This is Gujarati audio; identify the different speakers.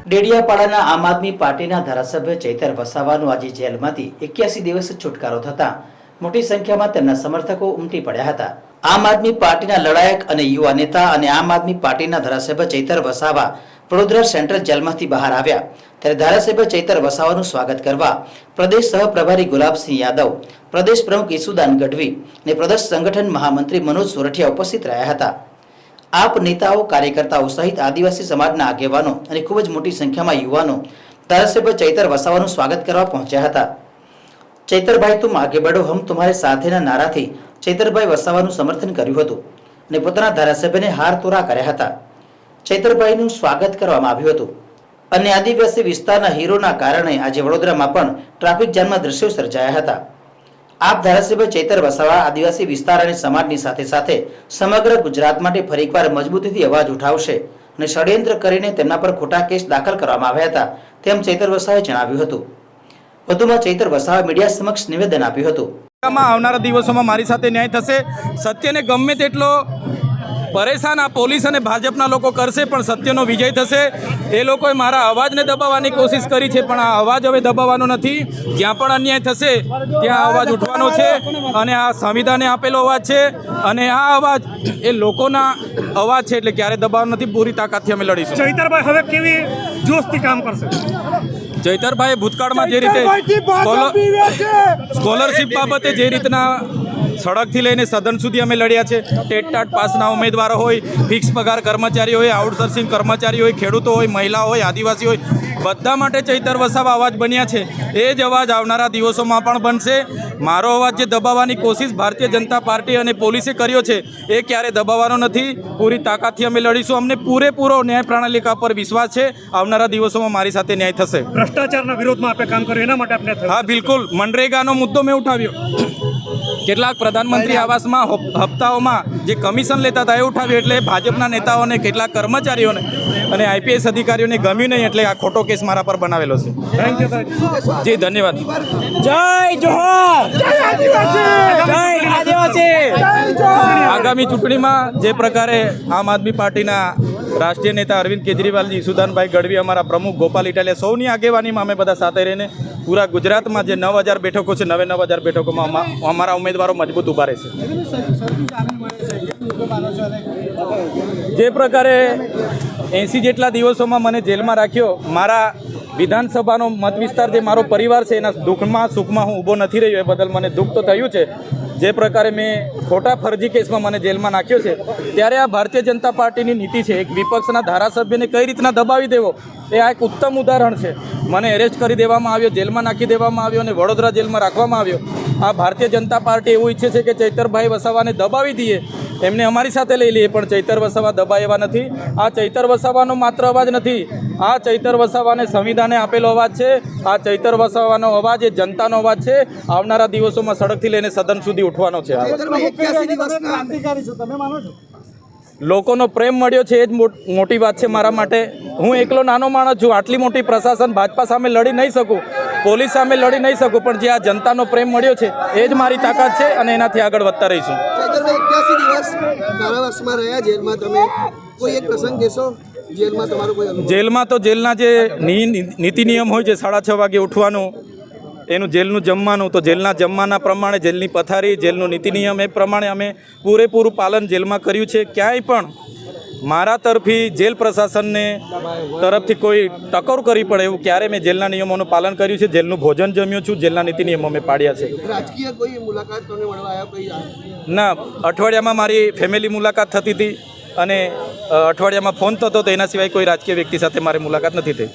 Speaker 1: ડેડિયાપાડાના આમ આદમી પાર્ટીના ધારાસભ્ય ચૈતર વસાવાનું આજે જેલમાંથી 81 દિવસ છુટકારો થતા મોટી સંખ્યામાં તેમના સમર્થકો ઉમટી પડ્યા હતા। આમ આદમી પાર્ટીના લડાયક અને યુવા નેતા અને આમ આદમી પાર્ટીના ધારાસભ્ય ચૈતર વસાવા વડોદરા સેન્ટ્રલ જેલમાંથી બહાર આવ્યા ત્યારે ધારાસભ્ય ચૈતર વસાવાનું સ્વાગત કરવા પ્રદેશ સહપ્રભારી ગુલાબસિંહ યાદવ, પ્રદેશ પ્રમુખ ઈસુદાન ગઢવી અને પ્રદેશ સંગઠન મહામંત્રી મનોજ સોરઠિયા ઉપસ્થિત રહ્યા હતા। आप नेताओं कार्यकर्ताओं सहित आदिवासी समाजना आगेवानो અને ખૂબ જ મોટી સંખ્યામાં યુવાનો ધારાસભ્ય ચૈતર વસાવાનું સ્વાગત કરવા પહોંચ્યા હતા। ચૈતરભાઈ તુમ આગે બઢો હમ તમારે સાથેના નારાથી ચૈતરભાઈ વસાવાનું સમર્થન કર્યું હતું અને પોતાના ધારાસભ્યને હાર તોરા કર્યા હતા। ચૈતરભાઈનું સ્વાગત કરવામાં આવ્યું હતું અને આદિવાસી વિસ્તારના હીરોના કારણે આજે વડોદરામાં પણ ટ્રાફિક જામના દ્રશ્યો સર્જાયા હતા। आप धारासभ्य चैतर वसावा आदिवासी विस्तार અને સમાજની સાથે સાથે સમગ્ર ગુજરાત માટે ફરીકવાર મજબૂતીથી અવાજ ઉઠાવશે અને ષડયંત્ર કરીને તેમના પર ખોટા કેસ દાખલ કરવામાં આવ્યા હતા તેમ ચૈતર વસાવાએ જણાવ્યું હતું। વધુમાં ચૈતર વસાવાએ મીડિયા સમક્ષ નિવેદન આપ્યું હતું।
Speaker 2: આવનારા દિવસોમાં મારી સાથે ન્યાય થશે। સત્યને ગમે તેટલો પરેશાન આ પોલીસ અને ભાજપના લોકો કરશે પણ સત્યનો વિજય થશે। એ લોકોએ મારા અવાજને દબાવવાની કોશિશ કરી છે પણ આ અવાજ હવે દબાવવાનો નથી। જ્યાં પણ અન્યાય થશે ત્યાં અવાજ ઉઠવાનો છે અને આ સંવિધાને આપેલો અવાજ છે અને આ અવાજ એ લોકોના અવાજ છે એટલે ક્યારે દબાવવાનો નથી। પૂરી તાકાતથી અમે લડીશું।
Speaker 3: ચૈતરભાઈ હવે કેવી જોશથી કામ કરશે?
Speaker 2: ચૈતરભાઈ ભૂતકાળમાં જે રીતે સ્કોલરશિપ બાબતે જે રીતના સડકથી લઈને સદન સુધી અમે લડ્યા છે, ટેટ પાસના ઉમેદવારો હોય, ફિક્સ પગાર કર્મચારીઓ હોય, આઉટસોર્સિંગ કર્મચારીઓ હોય, ખેડૂતો હોય, મહિલા હોય, આદિવાસી હોય, બધા માટે ચૈતર વસાવા અવાજ બન્યા છે। એ જ અવાજ આવનારા દિવસોમાં પણ બનશે। મારો અવાજ જે દબાવવાની કોશિશ ભારતીય જનતા પાર્ટી અને પોલીસે કર્યો છે એ ક્યારે દબાવવાનો નથી। પૂરી તાકાતથી અમે લડીશું। અમને પૂરેપૂરો ન્યાય પ્રણાલિકા પર વિશ્વાસ છે। આવનારા દિવસોમાં મારી સાથે ન્યાય થશે।
Speaker 3: ભ્રષ્ટાચારના વિરોધમાં આપણે કામ કર્યું એના માટે આપણે
Speaker 2: હા બિલકુલ। મનરેગાનો મુદ્દો મેં ઉઠાવ્યો। કેટલાક પ્રધાનમંત્રી આવાસમાં હપ્તાઓમાં જે કમિશન લેતા હતા એ ઉઠાવ્યું એટલે ભાજપના નેતાઓને કેટલાક કર્મચારીઓને અને આઈપીએસ અધિકારીઓને ગમ્યું નહીં એટલે આ ખોટો કેસ મારા પર બનાવેલો છે।
Speaker 3: થેન્ક યુ
Speaker 2: જી ધન્યવાદ।
Speaker 4: જય જોહર, જય આદિવાસી।
Speaker 2: આગામી ચૂંટણીમાં જે પ્રકારે આમ આદમી પાર્ટીના રાષ્ટ્રીય નેતા અરવિંદ કેજરીવાલજી, સુદાનભાઈ ગઢવી, અમારા પ્રમુખ ગોપાલ ઇટાલિયા, સૌની આગેવાનીમાં અમે બધા સાથે રહીને પૂરા ગુજરાતમાં જે 9000 બેઠકો છે 9000 બેઠકોમાં અમારા ઉમેદવારો મજબૂત ઊભા રહેશે। જે પ્રકારે 80 જેટલા દિવસોમાં મને જેલમાં રાખ્યો, મારા વિધાનસભાનો મત વિસ્તાર જે મારો પરિવાર છે એના દુઃખમાં સુખમાં હું ઊભો નથી રહ્યો એ બદલ મને દુઃખ તો થયું છે। જે પ્રકારે મેં ખોટા ફરજી કેસમાં મને જેલમાં નાખ્યો છે ત્યારે આ ભારતીય જનતા પાર્ટીની નીતિ છે। એક વિપક્ષના ધારાસભ્યને કઈ રીતના દબાવી દેવો એ આ એક ઉત્તમ ઉદાહરણ છે। મને એરેસ્ટ કરી દેવામાં આવ્યો, જેલમાં નાખી દેવામાં આવ્યો અને વડોદરા જેલમાં રાખવામાં આવ્યો। આ ભારતીય જનતા પાર્ટી એવું ઈચ્છે છે કે ચૈતરભાઈ વસાવાને દબાવી દઈએ, એમને અમારી સાથે લઈ લઈએ પણ ચૈતર વસાવા દબાય એવા નથી। આ ચૈતર વસાવાનો માત્ર અવાજ નથી, આ ચૈતર વસાવાને સંવિધાને આપેલો અવાજ છે। આ ચૈતર વસાવાનો અવાજ એ જનતાનો અવાજ છે। આવનારા દિવસોમાં સડકથી લઈને સદન સુધી ઉઠવાનો છે। લોકોનો પ્રેમ મળ્યો છે એ જ મોટી વાત છે મારા માટે। હું એકલો નાનો માણસ છું, આટલી મોટી પ્રશાસન ભાજપા સામે લડી નહીં શકું, પોલીસ સામે લડી નહીં શકું, પણ જે આ જનતાનો પ્રેમ મળ્યો છે એ જ મારી તાકાત છે અને એનાથી આગળ વધતા રહીશું। જેલમાં તો જેલના જે નીતિ નિયમ હોય છે, 6:30 વાગે ઉઠવાનું, એનું જેલનું જમવાનું, તો જેલના જમવાના પ્રમાણે જેલની પથારી, જેલનું નીતિ નિયમ એ પ્રમાણે અમે પૂરેપૂરું પાલન જેલમાં કર્યું છે। ક્યાંય પણ મારા તરફી જેલ પ્રશાસનને તરફથી કોઈ ટકોર કરી પડે એવું ક્યારે મેં જેલના નિયમોનું પાલન કર્યું છે। જેલનું ભોજન જમ્યો છું, જેલના નીતિ નિયમો મેં પાડ્યા છે।
Speaker 5: રાજકીય કોઈ મુલાકાત તમને મળવા આવ્યા?
Speaker 2: ના, અઠવાડિયામાં મારી ફેમિલી મુલાકાત થતી હતી અને અઠવાડિયામાં ફોન થતો તો એના સિવાય કોઈ રાજકીય વ્યક્તિ સાથે મારી મુલાકાત નથી થઈ।